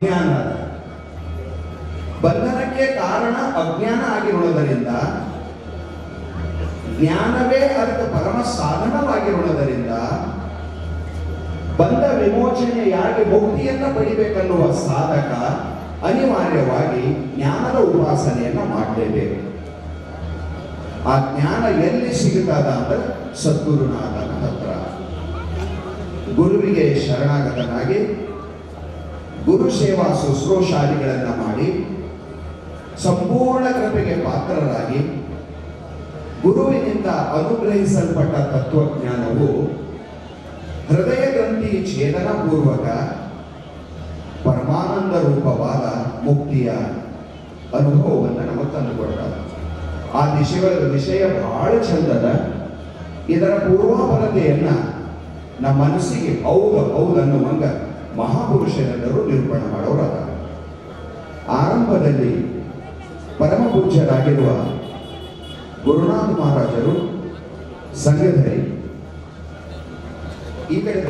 ಜ್ಞಾನ ಬಂಧನಕ್ಕೆ ಕಾರಣ ಅಜ್ಞಾನ ಆಗಿರುವುದರಿಂದ ಜ್ಞಾನವೇ ಅದಕ್ಕೆ ಪರಮ ಸಾಧನವಾಗಿರುವುದರಿಂದ ಬಂಧ ವಿಮೋಚನೆಯಾಗಿ ಮುಕ್ತಿಯನ್ನ ಪಡಿಬೇಕನ್ನುವ ಸಾಧಕ ಅನಿವಾರ್ಯವಾಗಿ ಜ್ಞಾನದ ಉಪಾಸನೆಯನ್ನ ಮಾಡಲೇಬೇಕು. ಆ ಜ್ಞಾನ ಎಲ್ಲಿ ಸಿಗುತ್ತದ ಅಂದ್ರೆ ಸದ್ಗುರುನಾಥನ ಹತ್ರ ಗುರುವಿಗೆ ಶರಣಾಗತನಾಗಿ ಗುರು ಸೇವಾ ಶುಶ್ರೂಷಾದಿಗಳನ್ನ ಮಾಡಿ ಸಂಪೂರ್ಣ ಕೃಪೆಗೆ ಪಾತ್ರರಾಗಿ ಗುರುವಿನಿಂದ ಅನುಗ್ರಹಿಸಲ್ಪಟ್ಟ ತತ್ವಜ್ಞಾನವು ಹೃದಯ ಗ್ರಂಥಿ ಛೇದನ ಪೂರ್ವಕ ಪರಮಾನಂದ ರೂಪವಾದ ಮುಕ್ತಿಯ ಅನುಭವವನ್ನು ನಮಗೆ ತಂದುಕೊಡ್ತಾರೆ. ಆ ವಿಷಯ ಬಹಳ ಚಂದದ. ಇದರ ಪೂರ್ವಾಪರತೆಯನ್ನ ನಮ್ಮ ಮನಸ್ಸಿಗೆ ಹೌದನ್ನುವಂಗ ಮಹಾಪುರುಷರೆಲ್ಲರೂ ನಿರೂಪಣೆ ಮಾಡೋರಾದ. ಆರಂಭದಲ್ಲಿ ಪರಮ ಪೂಜ್ಯರಾಗಿರುವ ಗುರುನಾಥ ಮಹಾರಾಜರು ಸಂಘದಲ್ಲಿ ಈ ಕಡೆ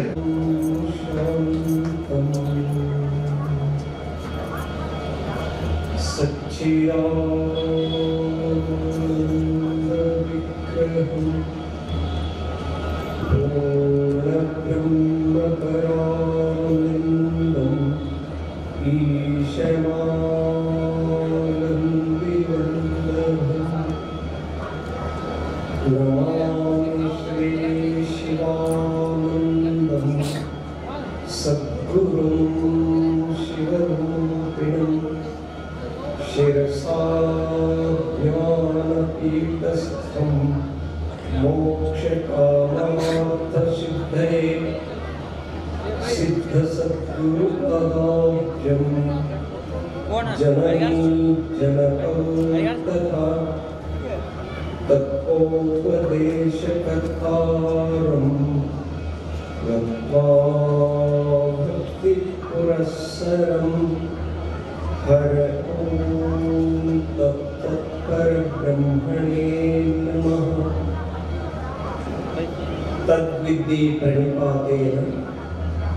तद्विद्धि प्रणिपातेन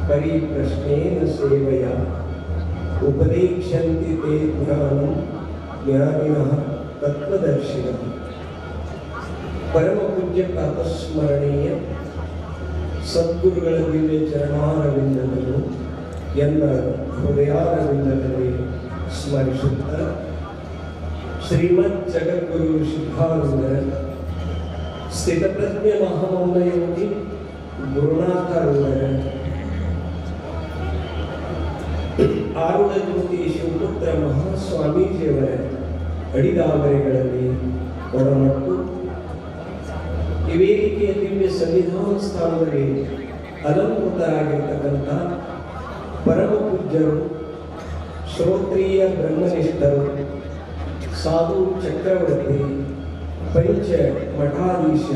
परिप्रश्नेन सेवया उपदेक्षन्ति ते ज्ञानं ज्ञानिनः तत्त्वदर्शिनः. परम पूज्य प्रातस्मरणीय ಸದ್ಗುರುಗಳ ದಿವ್ಯ ಚರಣಾರವಿಂದಗಳು ಎಲ್ಲ ಹೃದಯಾರವಿಂದದಲ್ಲಿ ಸ್ಮರಿಸುತ್ತ ಶ್ರೀಮದ್ ಜಗದ್ಗುರು ಸಿದ್ಧಾರೂಢ ಸ್ಥಿತಪ್ರಜ್ಞ ಮಹಾಮೌನಯೋಗಿ ಗುರುನಾಥರೂಢರ ಆರುಢ ಜ್ಯೋತಿ ಶಿವಪುತ್ರ ಮಹಾಸ್ವಾಮೀಜಿಯವರ ಅಡಿದಾವರೆಗಳಲ್ಲಿ ಒಡಮಟ್ಟು ಈ ವೇದಿಕೆಯ ದಿವ್ಯ ಸಂವಿಧಾನ ಸ್ಥಾನದಲ್ಲಿ ಅಲಂಕೃತರಾಗಿರ್ತಕ್ಕಂಥ ಪರಮ ಪೂಜ್ಯರು, ಶ್ರೋತ್ರಿಯ ಬ್ರಹ್ಮನಿಷ್ಠರು, ಸಾಧು ಚಕ್ರವರ್ತಿ, ಪಂಚ ಮಠಾಧೀಶ,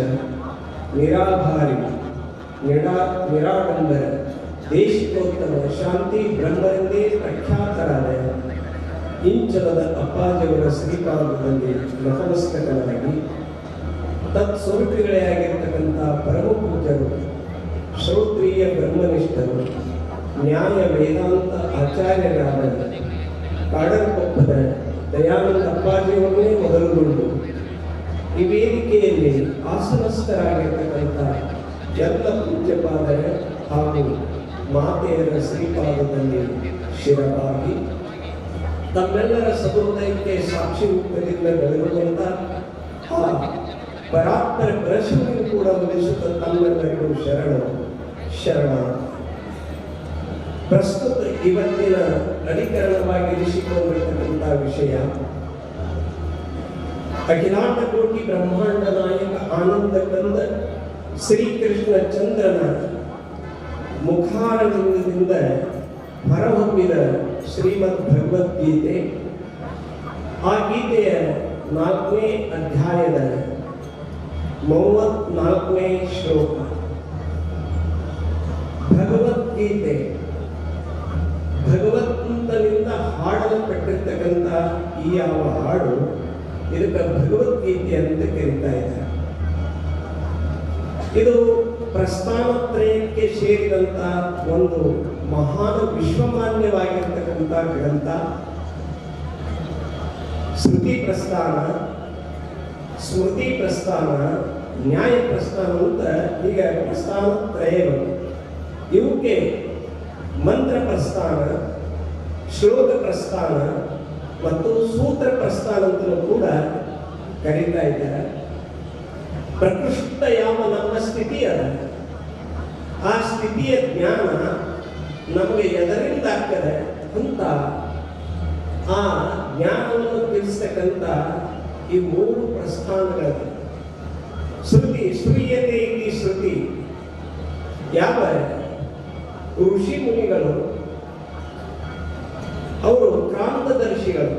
ನಿರಾಧಾರಿ, ನಿರಾಡಂಬರ, ದೇಶಿಕೋತ್ತಮ, ಶಾಂತಿ ಬ್ರಹ್ಮರೆಂದೇ ಪ್ರಖ್ಯಾತರಾದ ಇಂಚಲದ ಅಪ್ಪಾಜಿಯವರ ಶ್ರೀಪಾದದಲ್ಲಿ ನತಮಸ್ತಕನಾಗಿ ತತ್ಸ್ವರೂಪಿಗಳೇ ಆಗಿರ್ತಕ್ಕಂಥ ಪರಮ ಪೂಜ್ಯರು, ಶ್ರೋತ್ರಿಯ ಬ್ರಹ್ಮನಿಷ್ಠರು, ನ್ಯಾಯ ವೇದಾಂತ ಆಚಾರ್ಯರಾದ ಕಾಡಲ್ಕೊಪ್ಪದ ದಯಾನಂದ ಅಪ್ಪಾಜಿಯವರನ್ನೇ ಮೊದಲುಗೊಂಡು ಈ ವೇದಿಕೆಯಲ್ಲಿ ಆಸನಸ್ಥರಾಗಿರ್ತಕ್ಕಂಥ ಎಲ್ಲ ಪೂಜ್ಯಪಾದರ ಹಾಗೂ ಮಾತೆಯರ ಶ್ರೀಪಾದದಲ್ಲಿ ಶಿರವಾಗಿ ತಮ್ಮೆಲ್ಲರ ಸಹೃದಯಕ್ಕೆ ಸಾಕ್ಷಿ ರೂಪದಿಂದ ಬೆಳೆದುಕೊಂಡ ಆ ಪರಾತ್ಪರ ಪರಶುವಿಗೂ ಕೂಡ ಒಲಿಸುತ್ತ ತಮ್ಮೆಲ್ಲರಿಗೂ ಶರಣ. ಪ್ರಸ್ತುತ ಇವತ್ತಿನ ಅಧಿಕರಣವಾಗಿರಿಸಿಕೊಂಡಿರ್ತಕ್ಕಂಥ ವಿಷಯ ಅಖಿಲಾಂಡ ಕೋಟಿ ಬ್ರಹ್ಮಾಂಡ ನಾಯಕ ಆನಂದ ಕಂದ ಶ್ರೀಕೃಷ್ಣ ಚಂದ್ರನ ಮುಖಾರವಿಂದದಿಂದ ಹೊರಹೊಮ್ಮಿದ ಶ್ರೀಮದ್ ಭಗವದ್ಗೀತೆ. ಆ ಗೀತೆಯ 4ನೇ ಅಧ್ಯಾಯದ 34ನೇ ಶ್ಲೋಕ. ಭಗವದ್ಗೀತೆ ಭಗವಂತನಿಂದ ಹಾಡಲ್ಪಟ್ಟಿರ್ತಕ್ಕಂಥ ಈ ಯಾವ ಹಾಡು ಇದಕ್ಕೆ ಭಗವದ್ಗೀತೆ ಅಂತ ಕರೀತಾ ಇದ್ದಾರೆ. ಇದು ಪ್ರಸ್ಥಾನತ್ರಯಕ್ಕೆ ಸೇರಿದಂತ ಒಂದು ಮಹಾನ್ ವಿಶ್ವಮಾನ್ಯವಾಗಿರ್ತಕ್ಕಂಥ ಗ್ರಂಥ. ಶ್ರುತಿ ಪ್ರಸ್ಥಾನ, ಸ್ಮೃತಿ ಪ್ರಸ್ಥಾನ, ನ್ಯಾಯ ಪ್ರಸ್ಥಾನ ಅಂತ ಈಗ ಪ್ರಸ್ಥಾನ ತ್ರಯಗಳು. ಇವಕ್ಕೆ ಮಂತ್ರ ಪ್ರಸ್ಥಾನ, ಶ್ಲೋಕ ಪ್ರಸ್ಥಾನ ಮತ್ತು ಸೂತ್ರ ಪ್ರಸ್ಥಾನ ಅಂತಲೂ ಕೂಡ ಕರೀತಾ ಇದ್ದಾರೆ. ಪ್ರಕೃಷ್ಟ ಯಾವ ನಮ್ಮ ಸ್ಥಿತಿ ಅದ, ಆ ಸ್ಥಿತಿಯ ಜ್ಞಾನ ನಮಗೆ ಎದರಿಂದ ಆಗ್ತದೆ ಅಂತ ಆ ಜ್ಞಾನವನ್ನು ತಿಳಿಸ್ತಕ್ಕಂಥ ಈ ಮೂರು ಪ್ರಸ್ಥಾನಗಳು. ಶ್ರುತಿ, ಶ್ರೀಯತೆ ಈ ಶ್ರುತಿ ಯಾವ ಋಷಿ ಮುನಿಗಳು ಅವರು ಕ್ರಾಂತದರ್ಶಿಗಳು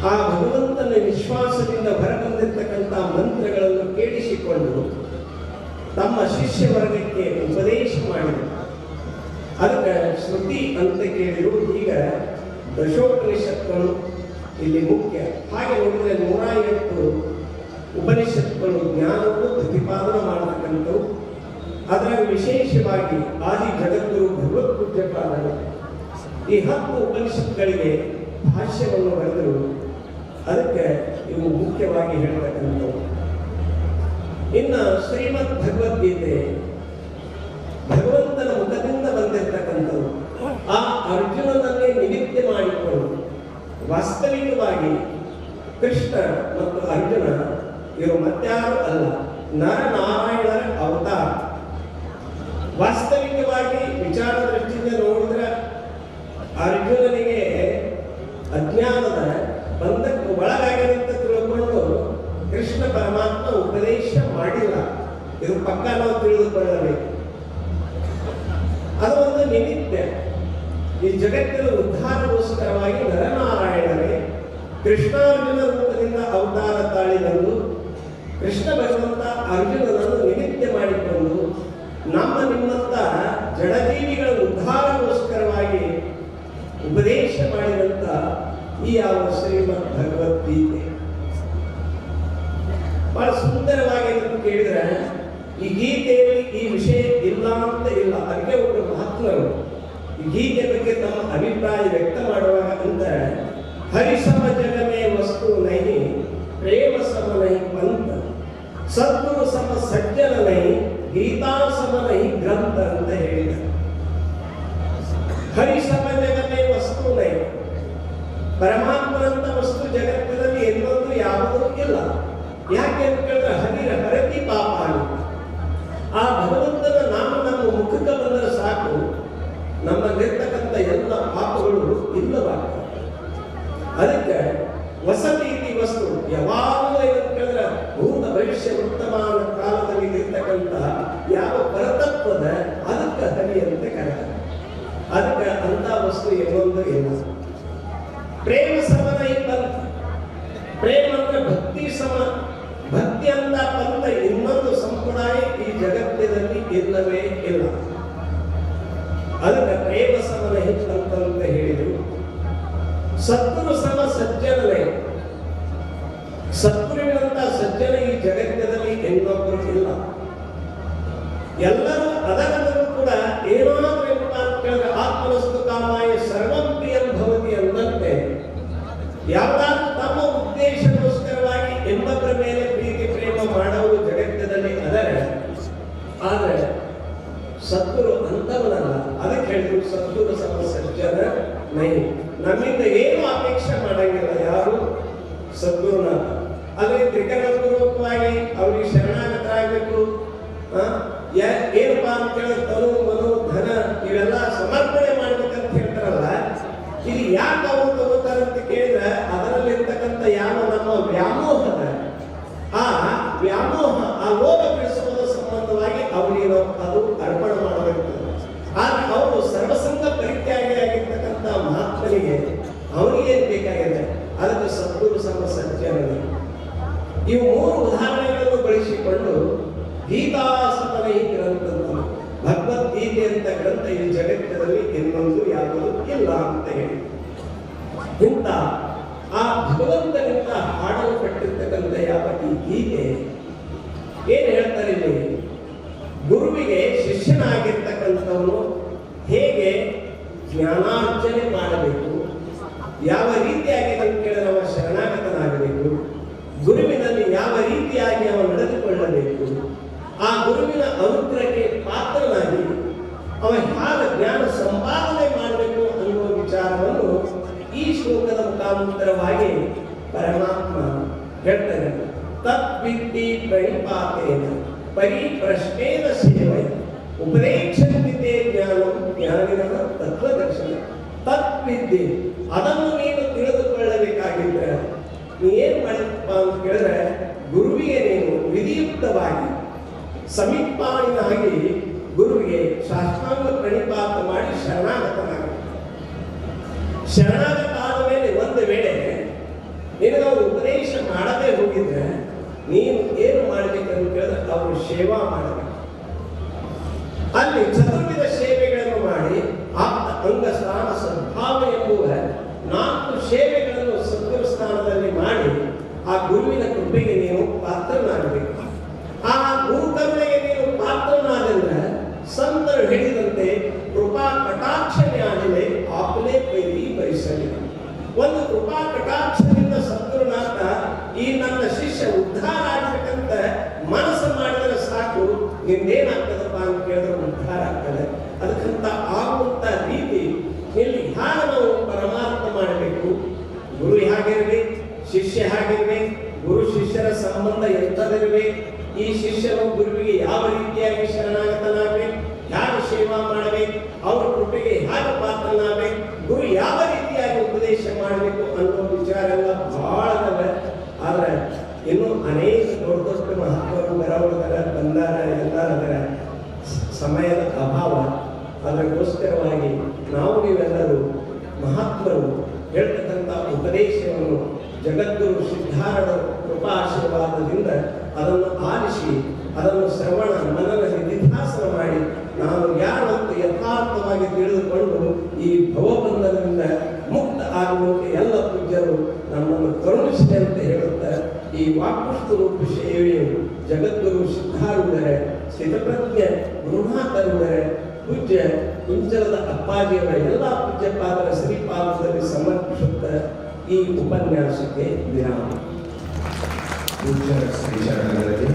ಆ ಭಗವಂತನ ವಿಶ್ವಾಸದಿಂದ ಹೊರಬಂದಿರತಕ್ಕಂಥ ಮಂತ್ರಗಳನ್ನು ಕೇಳಿಸಿಕೊಂಡು ತಮ್ಮ ಶಿಷ್ಯ ವರ್ಗಕ್ಕೆ ಉಪದೇಶ ಮಾಡಿದರು. ಅದಕ್ಕೆ ಶ್ರುತಿ ಅಂತ ಕೇಳಿದ್ರು. ಈಗ ದಶೋಪನಿಷತ್ಗಳು ಇಲ್ಲಿ ಮುಖ್ಯ. ಹಾಗೆ ನೋಡಿದರೆ 108 ಉಪನಿಷತ್ಗಳು ಜ್ಞಾನವನ್ನು ಪ್ರತಿಪಾದನೆ ಮಾಡತಕ್ಕಂಥವು. ಅದರಲ್ಲಿ ವಿಶೇಷವಾಗಿ ಆದಿ ಜಗದ್ಗುರು ಭಗವತ್ ಪೂಜ್ಯಪಾದರು ಈ 10 ಉಪನಿಷತ್ಗಳಿಗೆ ಭಾಷ್ಯವನ್ನು ಬರೆದರು. ಅದಕ್ಕೆ ಇವು ಮುಖ್ಯವಾಗಿ ಹೇಳ್ತಕ್ಕಂಥವು. ಇನ್ನು ಶ್ರೀಮದ್ ಭಗವದ್ಗೀತೆ ಭಗವಂತನ ಮುಖದಿಂದ ಬಂದಿರತಕ್ಕಂಥವು. ಆ ಅರ್ಜುನನನ್ನೇ ನಿಮಿತ್ತ ಮಾಡಿಕೊಂಡು ವಾಸ್ತವಿಕವಾಗಿ ಕೃಷ್ಣ ಮತ್ತು ಅರ್ಜುನ ಇವರು ಮತ್ಯಾರು ಅಲ್ಲ, ನರನಾರಾಯಣರ ಅವತಾರ. ವಾಸ್ತವಿಕವಾಗಿ ವಿಚಾರ ದೃಷ್ಟಿಯಿಂದ ನೋಡಿದ್ರೆ ಅರ್ಜುನನಿಗೆ ಅಜ್ಞಾನದ ಬಂಧಕ್ಕೆ ಒಳಗಾಗಿರಂತ ತಿಳ್ಕೊಂಡು ಕೃಷ್ಣ ಪರಮಾತ್ಮ ಉಪದೇಶ ಮಾಡಿಲ್ಲ. ಇದು ಪಕ್ಕ ನಾವು ತಿಳಿದುಕೊಳ್ಳಬೇಕು. ಅದು ಒಂದು ನಿಮಿತ್ತ. ಈ ಜಗತ್ತಿನ ಉದ್ಧಾರಗೋಸ್ಕರವಾಗಿ ನರನಾರಾಯಣರೇ ಕೃಷ್ಣಾರ್ಜುನ ರೂಪದಿಂದ ಅವತಾರ ತಾಳಿದಂದು ಕೃಷ್ಣ ಭಗವಂತ ಅರ್ಜುನನನ್ನು ನಿಮಿತ್ತ ಮಾಡಿಕೊಂಡು ನಮ್ಮ ನಿಮ್ಮಂತ ಜಡಜೀವಿಗಳ ಉದ್ಧಾರಗೋಸ್ಕರವಾಗಿ ಉಪದೇಶ ಮಾಡಿದಂತ ಈ ಯಾವ ಶ್ರೀಮದ್ ಭಗವದ್ಗೀತೆ ಬಹಳ ಸುಂದರವಾಗಿ ಅದನ್ನು ಕೇಳಿದ್ರೆ ಈ ಗೀತೆಯಲ್ಲಿ ಈ ವಿಷಯ ಇಲ್ಲ ಅಂತ ಇಲ್ಲ. ಅದಕ್ಕೆ ಒಬ್ಬರು ಮಹಾತ್ಮರು ಈ ಗೀತೆ ಬಗ್ಗೆ ತಮ್ಮ ಅಭಿಪ್ರಾಯ ವ್ಯಕ್ತ ಮಾಡುವಾಗ ಅಂತ ಹರಿಸಮ ಜಗಮೇ ವಸ್ತು ನಹಿ ಪ್ರೇಮ ಸಮ ನಹಿ ಪಂಥ ಸದ್ಗುರು ಸಮ ಸಜ್ಜನ ನಹಿ ಗೀತಾ ಸಮ ನಹಿ ಗ್ರಂಥ ಅಂತ ಹೇಳಿದ್ದಾರೆ. ಹರಿಸಮ ಜಗಮೇ ವಸ್ತು ನಹಿ, ಪರಮಾತ್ಮನಂತ ವಸ್ತು ಜಗತ್ತಿನಲ್ಲಿ ಎಲ್ಲೊಂದು ಯಾವುದೂ ಇಲ್ಲ. ಯಾಕೆ ಅಂತ ಕೇಳಿದ್ರೆ ಹರಿರ ಹರತಿ ಪಾಪಾನಿ, ಆ ಭಗವಂತನ ನಾಮ ನಮ್ಮ ಮುಖಕ್ಕೆ ಬಂದರೆ ಸಾಕು ನಮ್ಮಲ್ಲಿರ್ತಕ್ಕಂಥ ಎಲ್ಲ ಪಾಪಗಳು ಇಲ್ಲವಾಗ್ತವೆ. ಅದಕ್ಕೆ ವಸತಿ ವಸ್ತು ಯಾವಾಗಲೂ ಏನಂತ ಕೇಳಿದ್ರೆ ಭೂತ ಭವಿಷ್ಯ ವರ್ತಮಾನ ಕಾಲದಲ್ಲಿ ಇರ್ತಕ್ಕಂಥ ಯಾವ ಪರತತ್ವದ ಅದಕ್ಕೆ ಹರಿ ಅಂತ ಕರೀತಾರೆ. ಅದಕ್ಕೆ ಅಂತ ವಸ್ತು ಏನೊಂದು ಇಲ್ಲ. ಪ್ರೇಮ ಸಮನ ಪಂಥ, ಪ್ರೇಮ ಅಂದ್ರೆ ಭಕ್ತಿ ಸಮ. ಭಕ್ತಿ ಅಂತ ಪಂಥ ಇನ್ನೊಂದು ಸಂಪ್ರದಾಯ ಈ ಜಗತ್ತಿನಲ್ಲಿ ಇಲ್ಲವೇ ಇಲ್ಲ. ಅದಕ್ಕೆ ಪ್ರೇಮ ಸಮನ ಪಂಥ ಅಂತ ಹೇಳಿದರು. ಸದ್ಗುರು ಸಮ ಸಜ್ಜನನೇ, ಸದ್ಗುರುವಿನಂತ ಸಜ್ಜನ ಈ ಜಗತ್ತಿನಲ್ಲಿ ಇನ್ನೊಬ್ಬರು ಇಲ್ಲ. ಎಲ್ಲರೂ ಅದರಲ್ಲೂ ಕೂಡ ಏನಾದರೂ ಏನಪ್ಪ ಅಂತ ಕೇಳಿದ್ರೆ ಆತ್ಮನಸ್ತು ಕಾಮಾಯ ಸರ್ವಂ ಪ್ರಿಯಂ ಭವತಿ ಅಂದಂತೆ ಯಾವ್ದಾದ್ರು ತಮ್ಮ ಉದ್ದೇಶಕ್ಕೋಸ್ಕರವಾಗಿ ಇನ್ನೊಬ್ಬರ ಮೇಲೆ ಪ್ರೀತಿ ಪ್ರೇಮ ಮಾಡುವುದು ಜಗತ್ತಿನಲ್ಲಿ ಅದರ. ಆದರೆ ಸದ್ಗುರು ಅಂತವನಲ್ಲ. ಅದಕ್ಕೆ ಹೇಳಿದ್ರು ಸದ್ಗುರು ಸಮ ಸಜ್ಜನ ನೈ. ನಮ್ಮಿಂದ ಏನು ಅಪೇಕ್ಷೆ ಮಾಡಂಗಿಲ್ಲ ಯಾರು ಸದ್ಗುರುನಾಥ. ಆದರೆ ತ್ರಿಕರಣಪೂರ್ವಕವಾಗಿ ಅವರಿಗೆ ಶರಣಾಗತರಾಗಬೇಕು. ಏನಪ್ಪಾ ಅಂತ ಕೇಳಿದ್ರೆ ತನು ಮನು ಧನ ಇವೆಲ್ಲ ಸಮರ್ಪಣೆ ಮಾಡ್ಬೇಕಂತ ಹೇಳ್ತಾರಲ್ಲ, ಇದು ಯಾಕೆ ಅವರು ತಗೋತಾರೆ ಅಂತ ಕೇಳಿದ್ರೆ ಅದರಲ್ಲಿರ್ತಕ್ಕಂಥ ಯಾವ ನಮ್ಮ ವ್ಯಾಮೋಹದ ಆ ವ್ಯಾಮೋಹ ಆ ಲೋಕ ಬೆಳೆಸುವುದರ ಸಂಬಂಧವಾಗಿ ಅವರಿಗೆ ನಾವು ಅದು ಅರ್ಪಣೆ ಮಾಡಬೇಕು. ಆದ್ರೆ ಅವರು ಸರ್ವಸಂಗ ಪರಿತ್ಯಾಗಿಯಾಗಿರ್ತಕ್ಕಂಥ ಮಹಾತ್ಮನಿಗೆ ಅವನಿಗೆ ಬೇಕಾಗಿದೆ. ಅದಕ್ಕೆ ಸದ್ಗುರು ಸಮ ಸಜ್ಜನರು. ಇವು 3 ಉದಾಹರಣೆಗಳನ್ನು ಬಳಸಿಕೊಂಡು ಗೀತಾಸಮನ ಈ ಗ್ರಂಥ ಭಗವದ್ಗೀತೆ ಅಂತ ಗ್ರಂಥ ಈ ಜಗತ್ತಿನಲ್ಲಿ ಇನ್ನೊಂದು ಯಾವುದೂ ಇಲ್ಲ ಅಂತ ಹೇಳಿ ಇಂಥ ಆ ಭಗವಂತನಿಂದ ಹಾಡಲ್ಪಟ್ಟಿರ್ತಕ್ಕಂಥ ಯಾವ ಈ ಗೀತೆ ಏನ್ ಹೇಳ್ತಾರೆ ಇಲ್ಲಿ, ಗುರುವಿಗೆ ಶಿಷ್ಯನಾಗಿರ್ತಕ್ಕಂಥವನು ಹೇಗೆ ಜ್ಞಾನಾರ್ಜನೆ ಮಾಡಬೇಕು, ಯಾವ ರೀತಿಯಾಗಿ ಅಂತ ಕೇಳಿದ್ರೆ ಅವ ಶರಣಾಗತನಾಗಬೇಕು, ಗುರುವಿನಲ್ಲಿ ಯಾವ ರೀತಿಯಾಗಿ ಅವ ನಡೆದುಕೊಳ್ಳಬೇಕು, ಆ ಗುರುವಿನ ಅನುಗ್ರಹಕ್ಕೆ ಪಾತ್ರನಾಗಿ ಅವ ಯಾವ ಜ್ಞಾನ ಸಂಪಾದನೆ ಮಾಡಬೇಕು ಅನ್ನುವ ವಿಚಾರವನ್ನು ಈ ಶ್ಲೋಕದ ಮುಖಾಂತರವಾಗಿ ಪರಮಾತ್ಮ ಹೇಳ್ತಾನೆ. ತದ್ವಿದ್ಧಿ ಪ್ರಣಿಪಾತೇನ ಪರಿಪ್ರಶ್ನೇನ ಸೇವೆಯ ಉಪದೇಕ್ಷಂತಿತೆ ಜ್ಞಾನಂ ಜ್ಞಾನಿನ ತತ್ವದರ್ಶನ. ತದ್ವಿದ್ಯೆ ಅದನ್ನು ನೀನು ತಿಳಿದುಕೊಳ್ಳಬೇಕಾಗಿದ್ದರೆ ನೀ ಏನು ಮಾಡಿದಪ್ಪ ಅಂತ ಕೇಳಿದ್ರೆ, ಗುರುವಿಗೆ ನೀನು ವಿಧಿಯುಕ್ತವಾಗಿ ಸಮೀಪಾನಿನಾಗಿ ಗುರುವಿಗೆ ಶಾಸ್ತ್ರಾಂಗ ಪ್ರಣಿಪಾತ ಮಾಡಿ ಶರಣಾಗತನಾಗ. ಶರಣಾಗತ ಆದ ಮೇಲೆ ಒಂದು ವೇಳೆ ನಿನಗೆ ಅವರು ಉಪದೇಶ ಮಾಡದೆ ಹೋಗಿದ್ರೆ ನೀನು ಏನು ಮಾಡಬೇಕಂತ ಕೇಳಿದ್ರೆ ಅವರು ಸೇವಾ ಮಾಡಬೇಕು. ಅಲ್ಲಿ ಚತುರ್ವಿಧ ಸೇವೆಗಳನ್ನು ಮಾಡಿ ಆಪ್ತ ಅಂಗ ಸ್ಥಾನ ಸದ್ಭಾವ ಎಂಬುವ 4 ಸೇವೆಗಳನ್ನು ಸದ್ಗುರು ಸ್ಥಾನದಲ್ಲಿ ಮಾಡಿ ಆ ಗುರುವಿನ ಕೃಪೆಗೆ ನೀನು ಪಾತ್ರನಾಗಬೇಕು. ಆ ಗುರು ಕರುಣೆಗೆ ನೀನು ಪಾತ್ರನಾದ್ರೆ ಸಂತರು ಹೇಳಿದಂತೆ ಕೃಪಾ ಕಟಾಕ್ಷ ಜ್ಞಾನಿಲೆ ಆಪಲೆ ಪೈರಿ ಬಯಸಲಿ. ಒಂದು ಕೃಪಾ ಕಟಾಕ್ಷದಿಂದ ಸದ್ಗುರುನಾಥ ಈ ನನ್ನ ಶಿಷ್ಯ ಉದ್ಧಾರ ಆಗ್ಬೇಕಂತ ಮನಸ್ಸು ಮಾಡಿದ್ರೆ ಸಾಕು, ನಿಂದೇನಾಗ್ತದಪ್ಪ ಅಂತ ಕೇಳಿದ್ರೆ ಉದ್ಧಾರ ಆಗ್ತದೆ. ಅದಕ್ಕಂತ ಆಗುವಂತ ರೀತಿ ಇಲ್ಲಿ ಹಾಗೆ ನಾವು ಪರಮಾರ್ಥ ಮಾಡಬೇಕು. ಗುರು ಹೇಗಿರ್ಬೇಕು, ಶಿಷ್ಯ ಹೇಗಿರ್ಬೇಕು, ಗುರು ಶಿಷ್ಯರ ಸಂಬಂಧ ಎಂಥದಿರ್ಬೇಕು, ಈ ಶಿಷ್ಯನು ಗುರುವಿಗೆ ಯಾವ ರೀತಿಯಾಗಿ ಶರಣಾಗತನಾಗಬೇಕು, ಯಾವ ಸೇವಾ ಮಾಡಬೇಕು, ಅವರ ಕೃಪೆಗೆ ಹೇಗೆ ಪಾತ್ರನಾಗಬೇಕು, ಗುರು ಯಾವ ರೀತಿಯಾಗಿ ಉಪದೇಶ ಮಾಡಬೇಕು ಅನ್ನೋ ವಿಚಾರ ಎಲ್ಲ ಬಹಳ ಅದಾವೆ. ಆದ್ರೆ ಇನ್ನು ಅನೇಕ ದೊಡ್ಡ ದೊಡ್ಡ ಮಹತ್ವಗಳು ಬರೋದರ ಬಂದಾರ ಎಲ್ಲರ ಸಮಯದ ಅಭಾವ. ಅದಕ್ಕೋಸ್ಕರವಾಗಿ ನಾವು ನೀವೆಲ್ಲರೂ ಮಹಾತ್ಮರು ಹೇಳ್ತಕ್ಕಂಥ ಉಪದೇಶವನ್ನು ಜಗದ್ಗುರು ಸಿದ್ಧಾರಣ ಕೃಪಾಶೀರ್ವಾದದಿಂದ ಅದನ್ನು ಆಲಿಸಿ ಅದನ್ನು ಶ್ರವಣ ಮನನ ನಿಧಿಧ್ಯಾಸನ ಮಾಡಿ ನಾನು ಯಾರಂತ ಯಥಾರ್ಥವಾಗಿ ತಿಳಿದುಕೊಂಡು ಈ ಭವಬಂಧನದಿಂದ ಮುಕ್ತ ಆಗುವಂತೆ ಎಲ್ಲ ಪೂಜ್ಯರು ನಮ್ಮನ್ನು ಕರುಣಿಸಿದೆ ಅಂತ ಹೇಳುತ್ತಾ ಈ ವಾಕುಸ್ತು ರೂಪ ಸೇವೆಯು ಜಗದ್ಗುರು ಸಿದ್ಧಾರೂಢರೇ, ಸ್ಥಿತಪ್ರಜ್ಞ ಗುರುನಾಥರೂಢರೇ, ಪೂಜ್ಯ ಕುಂಚಲದ ಅಪ್ಪಾಜಿಯವರ ಎಲ್ಲ ಪೂಜ್ಯಪಾದರ ಶ್ರೀಪಾದದಲ್ಲಿ ಸಮರ್ಪಿಸುತ್ತಾ ಈ ಉಪನ್ಯಾಸಕ್ಕೆ ವಿರಾಮ. ಪೂಜ್ಯ ಶ್ರೀ ಶರಣರಲ್ಲಿ